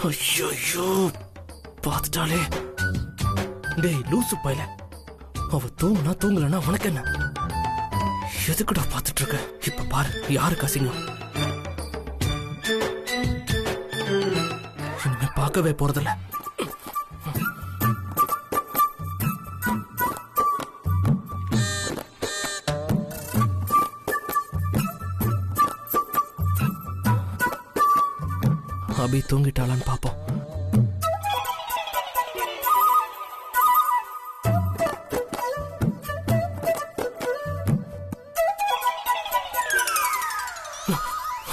ஐயோ பார்த்துட்டாலே. டேய் லூசு பையல, அவ தூங்குனா தூங்கலன்னா உனக்கு என்ன? எதுக்குடா பார்த்துட்டு இருக்க? இப்ப பாரு யாருக்கு அசிங்கம். இனிமே பார்க்கவே போறதில்ல. அபி தூங்கிட்டாளான்னு பாப்போம்.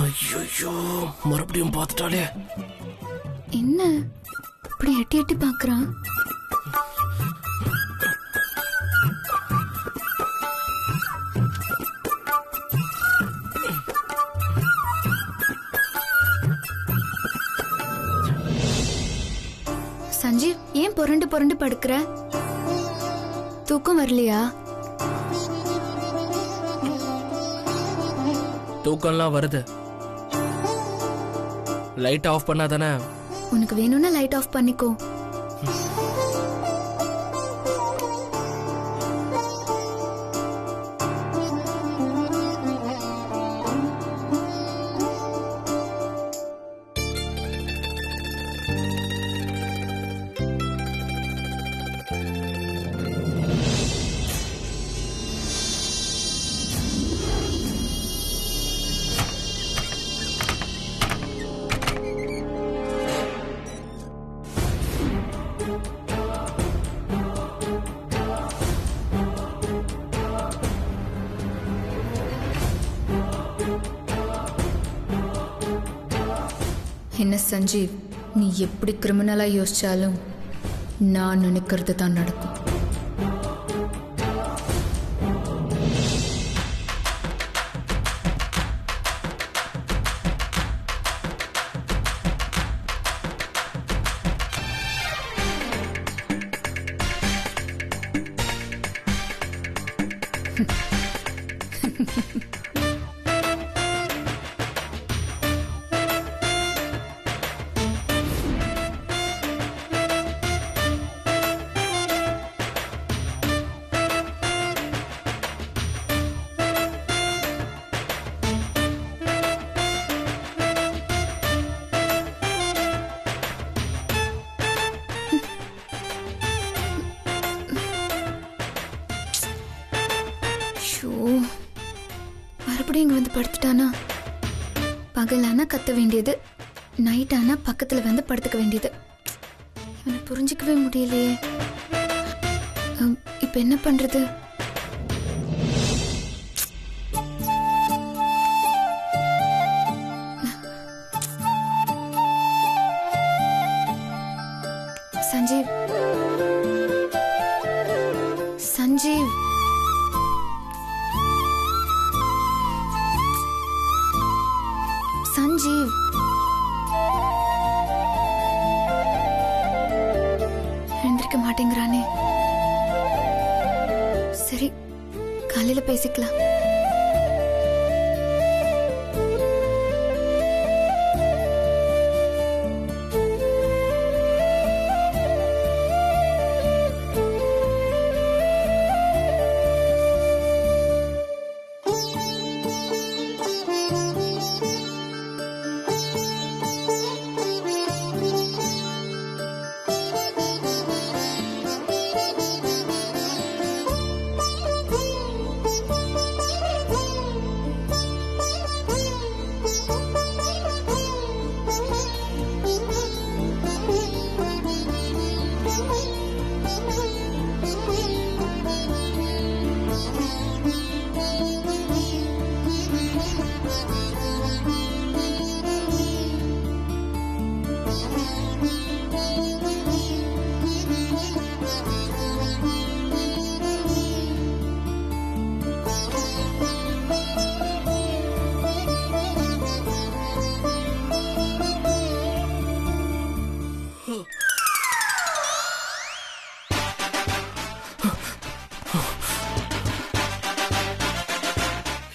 ஐயோ மறுபடியும் பார்த்துட்டாலே. என்ன இப்படி எட்டி எட்டி பாக்குறான்? சஞ்சீவ், ஏன் புரண்டு புரண்டு படுக்கிற? தூக்கம் வரலையா? தூக்கம்லாம் வருது. லைட் ஆஃப் பண்ணாதானே? உனக்கு வேணும்னா லைட் ஆஃப் பண்ணிக்கோ. என்ன சஞ்சீவ், நீ எப்படி கிரிமினலா யோசிச்சாலும் நான் நினைக்கிறது தான் நடக்கும். மறுபடியும் இங்க வந்து படுத்துட்டானா? பகலானா கத்த வேண்டியது, நைட் ஆனா பக்கத்துல வந்து படுத்துக்க வேண்டியது. இவனை புரிஞ்சிக்கவே முடியலையே. இப்ப என்ன பண்றது? சஞ்சீவ், சஞ்சீவ், சஞ்சீவ், எழுந்திருக்க மாட்டேங்கிறானே. சரி, காலையில பேசிக்கலாம்.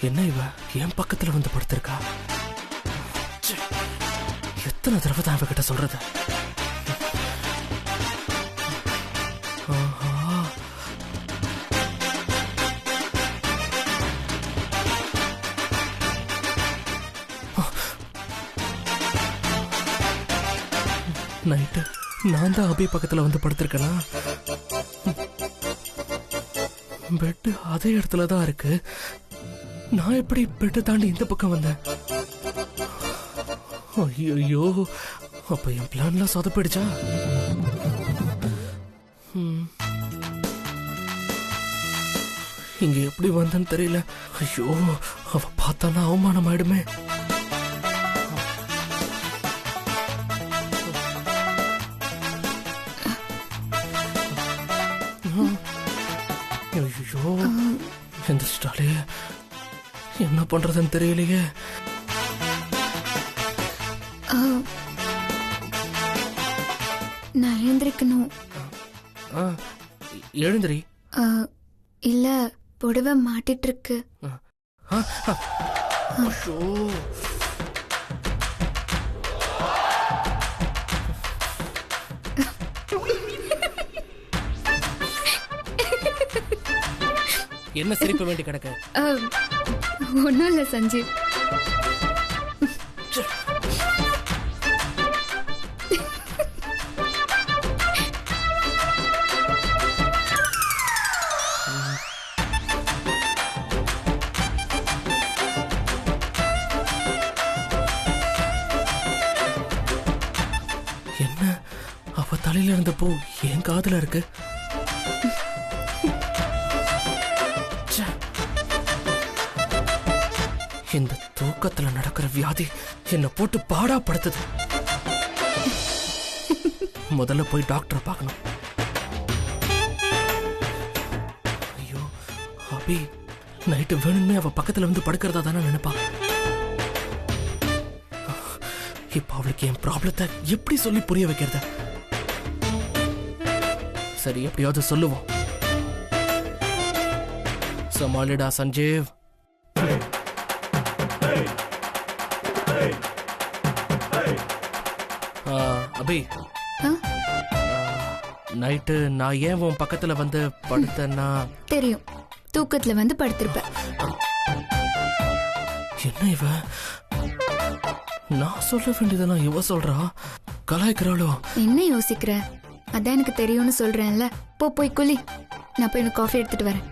என்ன இவ என் பக்கத்துல வந்து படுத்திருக்கா? எத்தனை தடவை தான் அவகிட்ட சொல்றது? ஆஹா. நைட்டு நான் தான் அபி பக்கத்துல வந்து படுத்திருக்கேனா? பெட்டு அதே இடத்துல தான் இருக்கு. நான் எப்படி பெட்டை தாண்டி இந்த பக்கம் வந்தேன்? ஐயோ, அப்ப என் பிளான்லாம் சொதப்பிடுச்சா? இங்க எப்படி வந்தேன்னு தெரியல. ஐயோ, அவ பார்த்தானா அவமானம் ஆயிடுமே. ஐயோ, எந்திரிச்சிட்டாலே, என்ன பண்றதுன்னு தெரியலையே. நான் எழுந்திருக்கணும். எழுந்திரி. இல்ல, புடவை மாட்டிட்டு இருக்கு. ஐயோ, என்ன சிரிப்பு வேண்டி கிடக்க? ஒன்னும் இல்ல சஞ்சீவ். என்ன, அவ தலையில இருந்த பூ என் காதுல இருக்கு. இந்த தூக்கத்துல நடக்கிற வியாதி என்ன போட்டு பாடா படுத்துது. முதல்ல போய் டாக்டரை பார்க்கணும். ஐயோ, அபி நைட்டு வேணும்னே அவ பக்கத்துல வந்து படுக்கிறதா தானே நினைப்பா. இப்ப அவளுக்கு என் ப்ராப்ளத்தை எப்படி சொல்லி புரிய வைக்கிறது? சரி, எப்படியாவது சொல்லுவோம். சமாளிடா சஞ்சீவ். அபி, நைட்டு நான் ஏன் உன் பக்கத்துல வந்து படுத்தேன்னா? தெரியும், தூக்கத்துல வந்து படுத்திருப்ப. என்ன இவ, நான் சொல்ல வேண்டியதெல்லாம் இவ சொல்றா? கலாய்க்கிறாளோ? என்ன யோசிக்கிற? அதான் எனக்கு தெரியும்னு சொல்றேன்ல. போய் குளி, நான் போய் எனக்கு காஃபி எடுத்துட்டு வரேன்.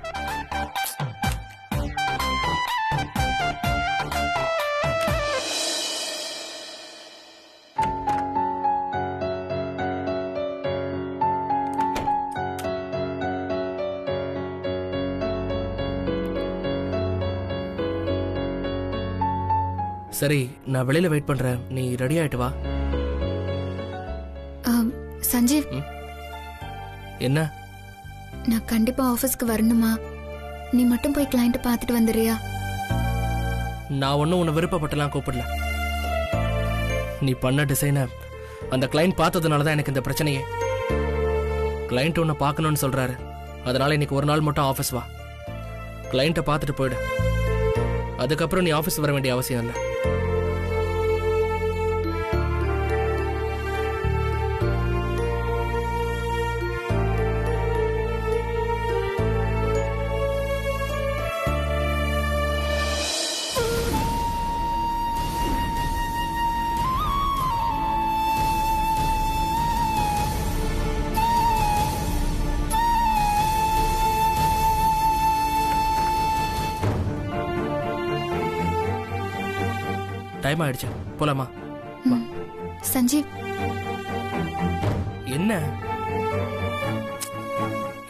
சரி, நான் வெளியில வெயிட் பண்றேன். நீ ரெடி ஆயிட்டு வா. சஞ்சீவ், என்ன? நான் கண்டிப்பா ஆபீஸ்க்கு வரணுமா? நீ மட்டும் போய் கிளையண்ட் பார்த்துட்டு வந்துடுறியா? நான் ஒன்னும் உன்னை விருப்பப்பட்டலாம் கூப்பிடல. நீ பண்ண டிசைனை அந்த கிளையண்ட் பார்த்ததுனாலதான் எனக்கு இந்த பிரச்சனையே. கிளையண்ட் உன்னை பார்க்கணும்னு சொல்றாரு, அதனால இன்னைக்கு ஒரு நாள் மட்டும் ஆபீஸ் வா. கிளையண்ட்டை பார்த்துட்டு போயிடு. அதுக்கப்புறம் நீ ஆபீஸ் வர வேண்டிய அவசியம் இல்லை. டைம் ஆயிடுச்சு, போலாமா? சஞ்சீவ், என்ன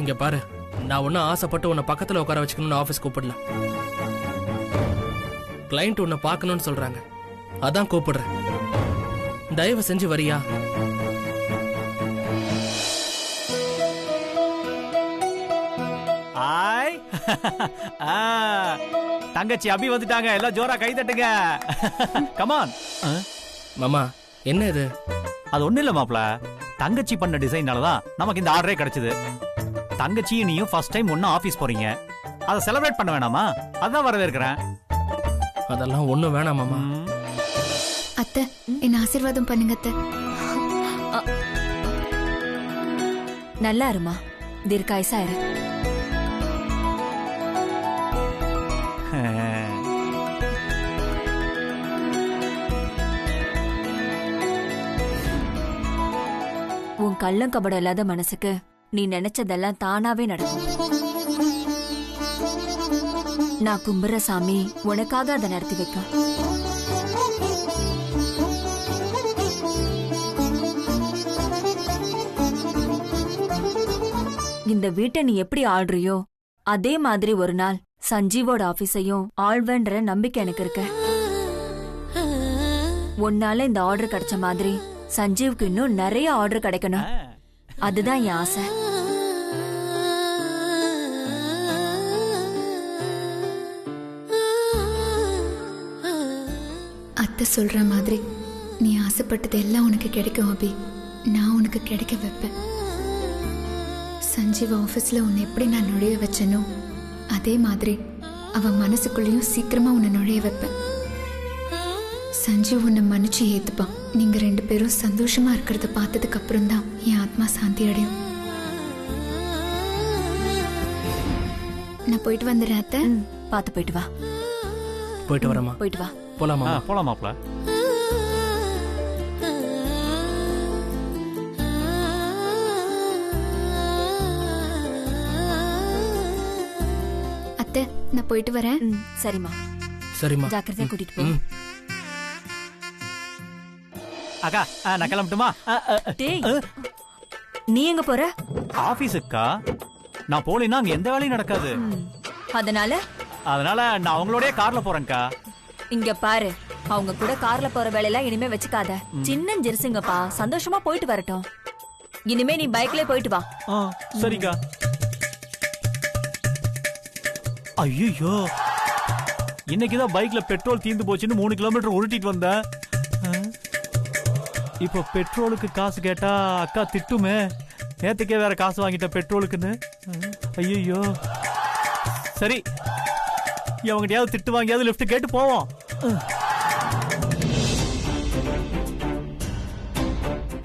இங்க பாரு, நான் ஒன்னும் ஆசைப்பட்டு உன்னை பக்கத்துல உட்கார வச்சுக்கணும்னு ஆபீஸ் கூப்பிடல. கிளையண்ட் உன்னை பார்க்கணும்னு சொல்றாங்க, அதான் கூப்பிடுறேன். தயவு செஞ்சு வரியா? தங்கச்சி அபி வந்துட்டாங்க, எல்லாம் ஜோரா கை தட்டுங்க. கமான். மாமா, என்ன இது? அது ஒண்ணு இல்ல மாப்ள, தங்கச்சி பண்ண டிசைனாலதான் நமக்கு இந்த ஆர்டரே கிடைச்சது. தங்கச்சியும் நீயும் ஃபர்ஸ்ட் டைம் ஒண்ணா ஆபீஸ் போறீங்க, அதை செலிப்ரேட் பண்ண வேணாமா? அதான் வரவேற்கிறேன். அதெல்லாம் ஒண்ணும் வேணாம் மாமா. அத்தை என்ன ஆசீர்வாதம் பண்ணுங்க அத்தை. நல்லா இருமா, தீர்க்காயுசா இரு. உன் கள்ளம் கபடம் இல்லாத மனசுக்கு நீ நினைச்சதெல்லாம் தானாவே நடக்கும். நான் கும்புற சாமி உனக்காக அதை நடத்தி வைக்கும். இந்த வீட்டை நீ எப்படி ஆள்றியோ அதே மாதிரி ஒரு நாள் சஞ்சீவோட ஆபீஸையும் ஆள்வன்ற நம்பிக்கை எனக்கு இருக்கு. உன்னால இந்த ஆர்டர் கிடைச்ச மாதிரி சஞ்சீவுக்கு இன்னும் நிறைய ஆர்டர் கிடைக்கணும். அதுதான் என் ஆசை. அத்தை சொல்ற மாதிரி நீ ஆசைப்பட்டது எல்லாம் உனக்கு கிடைக்கும் அபி. நான் உனக்கு கிடைக்க வைப்பேன். சஞ்சீவ் ஆபீஸ்ல உன்னை எப்படி நான் நுழைய வச்சனோ அதே மாதிரி அவன் மனசுக்குள்ளேயும் சீக்கிரமா உன்னை நுழைய வைப்பேன். சஞ்சீவ் உன்னை மன்னிச்சு ஏத்துப்பான். நீங்க 2 பேரும் சந்தோஷமா இருக்கிறத பார்த்ததுக்கு அப்புறம் தான் என் ஆத்மா சாந்தி அடையும். நான் போயிட்டு வந்துடுறேன் அத்தை. பார்த்து போயிட்டு வா. போயிட்டு வரமா? போயிட்டு வா. போலாமா? போலாமாப்ல. அத்தை நான் போயிட்டு வரேன். சரிம்மா. சரிம்மா. ஜாக்கிரதையா கூட்டிட்டு போ. அக்கா நான் கிளம்பட்டுமா? டேய், நீ எங்க போற? ஆபீஸுக்கா. நான் போலினா அங்க எந்த வேலையும் நடக்காது. அதனால நான் அவங்களோடய கார்ல போறேன்க்கா. இங்க பாரு, அவங்க கூட கார்ல போற வேலையெல்லாம் இனிமே வச்சுக்காத. சின்ன ஜெருசுங்கப்பா, சந்தோஷமா போயிட்டு வரட்டும். இனிமே நீ பைக்ல போயிட்டு வா. சரிக்கா. ஐயோ, இன்னைக்குதான் பைக்ல பெட்ரோல் தீர்ந்து போச்சுன்னு 3 கிலோமீட்டர் உருட்டிட்டு வந்தேன். இப்போ பெட்ரோலுக்கு காசு கேட்டா அக்கா திட்டுமே. நேத்துக்கே வேற காசு வாங்கிட்ட பெட்ரோலுக்குன்னு. ஐயோ, சரி, அவங்ககிட்டயாவது திட்டு வாங்கியாவது லிஃப்ட் கேட்டு போவோம்.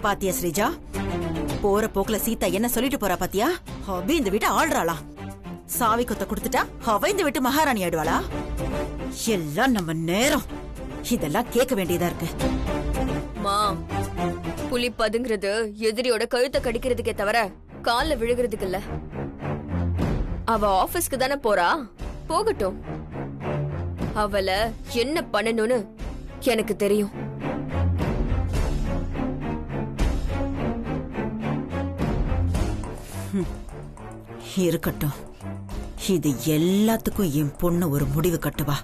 பாத்தியா ஸ்ரீஜா, போற போக்குல சீதா என்ன சொல்லிட்டு போறா பாத்தியா? அபி இந்த வீட்டை ஆள்றாளா? சாவி கொத்த கொடுத்துட்டா அவ இந்த வீட்டு மகாராணி ஆடுவாளா? எல்லாம் நம்ம நேரம். இதெல்லாம் கேட்க வேண்டியதா இருக்கு. மா, புலி பதுங்கிறது எதிரியோட கழுத்தை கடிக்கிறதுக்கே தவிர கால்ல விழுகிறதுக்கு இல்ல. அவ ஆபீஸ்க்கு தானே போறா, போகட்டும். அவளை என்ன பண்ணணும்னு எனக்கு தெரியும். இருக்கட்டும், இது எல்லாத்துக்கும் என் பொண்ணு ஒரு முடிவு கட்டுவா.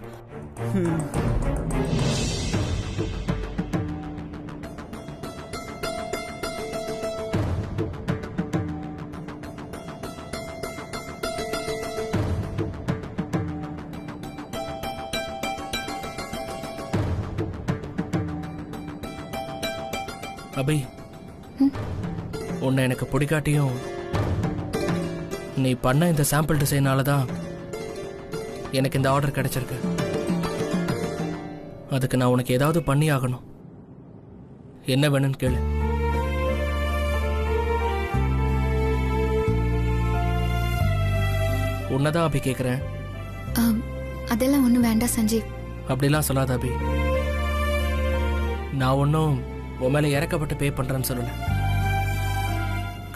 அபி, உன்னை எனக்கு பிடிக்காட்டியும் நீ பண்ண இந்த சாம்பிள் டிசைனால தான் எனக்கு இந்த ஆர்டர் கிடைச்சிருக்கு. அதுக்கு நான் உனக்கு ஏதாவது பண்ணி ஆகணும். என்ன வேணும்னு கேளு. உன்னதான் அபி கேக்குறேன். அதெல்லாம் ஒண்ணும் வேண்டாம் சஞ்சீவ். அப்படிலாம் சொல்லாத அபி. நான் ஒன்னும் உன் மேல இறக்கப்பட்டு பே பண்றேன்னு சொல்லல.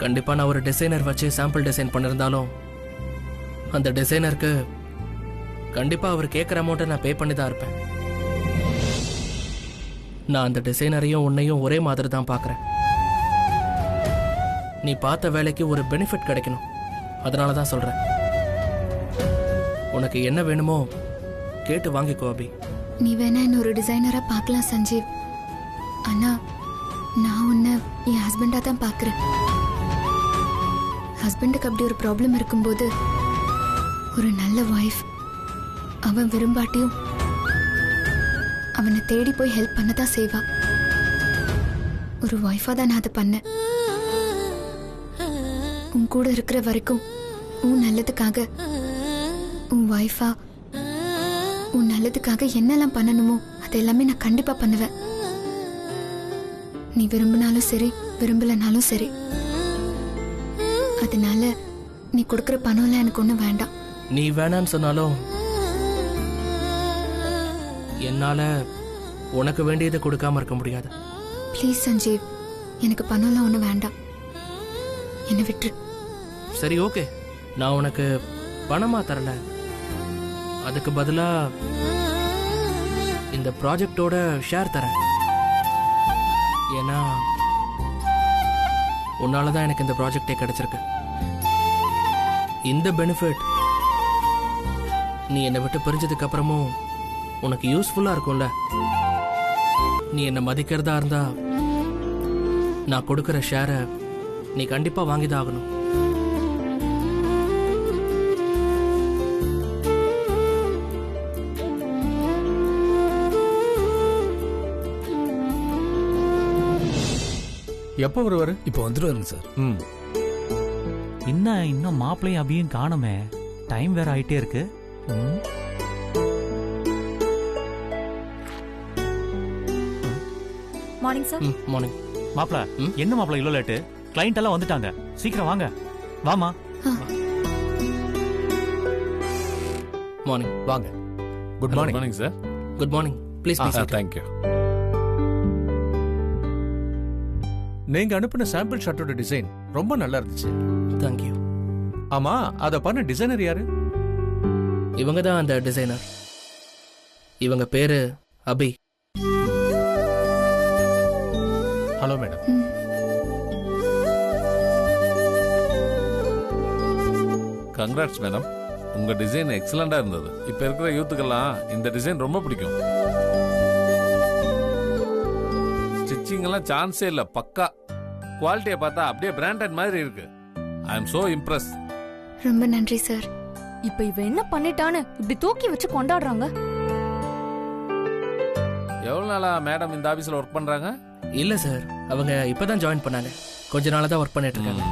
கண்டிப்பா நான் ஒரு டிசைனர் வச்சு சாம்பிள் டிசைன் பண்ணிருந்தாலும் அந்த டிசைனருக்கு கண்டிப்பா அவர் கேட்குற அமௌண்ட்டை நான் பே பண்ணி தான் இருப்பேன். நான் அந்த டிசைனரையும் உன்னையும் ஒரே மாதிரி தான் பார்க்குறேன். நீ பார்த்த வேலைக்கு ஒரு பெனிஃபிட் கிடைக்கணும். அதனால தான் சொல்றேன். உனக்கு என்ன வேணுமோ கேட்டு வாங்கிக்கோ அபி. நீ வேணா இன்னொரு டிசைனரா பார்க்கலாம் சஞ்சீவ். ஆனா நான் உன்னை என் ஹஸ்பண்டா தான் பார்க்குறேன். ஹஸ்பண்டுக்கு அப்படி ஒரு ப்ராப்ளம் இருக்கும்போது ஒரு நல்ல வைஃப் அவன் விரும்பாட்டியும் அவனை தேடி போய் ஹெல்ப் பண்ணதான் செய்வா. ஒரு வைஃபா தான் நான் அதை பண்ணேன். உன் கூட இருக்கிற வரைக்கும் உன் நல்லதுக்காக, உன் வைஃபா உன் நல்லதுக்காக என்னெல்லாம் பண்ணணுமோ அது எல்லாமே நான் கண்டிப்பா பண்ணுவேன். நீ விரும்பினாலும் சரி விரும்பலனாலும் சரி. அதனால நீ கொடுக்கற பணம்லாம் எனக்கு ஒண்ணும் வேண்டாம். நீ வேணான்னு சொன்னாலும் என்னால உனக்கு வேண்டியதை கொடுக்காம இருக்க முடியாது. ப்ளீஸ் சஞ்சீவ், எனக்கு பணம்லாம் ஒண்ணும் வேண்டாம். என்னை விட்டுரு. சரி ஓகே, நான் உனக்கு பணமா தரல, அதுக்கு பதிலா இந்த ப்ராஜெக்டோட ஷேர் தரேன். ஏன்னா உன்னாலதான் எனக்கு இந்த ப்ராஜெக்டே கிடைச்சிருக்கு. இந்த பெனிஃபிட் நீ என்னை விட்டு பிரிஞ்சதுக்கு அப்புறமும் உனக்கு யூஸ்ஃபுல்லா இருக்கும்ல. நீ என்ன மதிக்கிறதா இருந்தா நான் கொடுக்கிற ஷேரை நீ கண்டிப்பா வாங்கிதான் ஆகணும். எப்போ வருவாரு? இப்போ வந்துருவாருங்க சார். இன்னும் மாப்பிளையும் அபியும் காணுமே. டைம் வேற ஆயிட்டே இருக்கு. Morning sir. மார்னிங். மாப்பிள, என்ன மாப்பிள இவ்வளவு லேட்டு? கிளைண்ட் எல்லாம் வந்துட்டாங்க, சீக்கிரம் வாங்க. வாமா. மார்னிங். வாங்க. Good morning. Morning sir. Good morning. Please please. Thank you. நீங்க அனுப்பின சாம்பிள் ஷர்ட்டோட டிசைன் ரொம்ப நல்லா இருந்துச்சு. Thank you. ஆமா, அத பண்ண டிசைனர் யாரு? இவங்க தான் அந்த டிசைனர். இவங்க பேரு Abhi. Hello madam. Congrats madam, உங்க டிசைன் எக்ஸலண்டா இருந்தது. இப்ப இருக்கிற யூத்துக்கெல்லாம் இந்த டிசைன் ரொம்ப பிடிக்கும். ஸ்டிச்சிங் எல்லாம் சான்ஸே இல்ல, பக்கா. குவாலிட்டியை பார்த்தா அப்படியே பிராண்டட் மாதிரி இருக்கு. ஐ அம் சோ இம்ப்ரெஸ். ரொம்ப நன்றி சார். இப்ப இவ என்ன பண்ணிட்டான்னு இப்படி தூக்கி வச்சு கொண்டாடுறாங்க? எவ்வளவு நாளா மேடம் இந்த ஆபீஸ்ல ஒர்க் பண்றாங்க? இல்ல சார், அவங்க இப்பதான் ஜாயின் பண்ணாங்க. கொஞ்ச நாளா தான் ஒர்க் பண்ணிட்டு இருக்காங்க.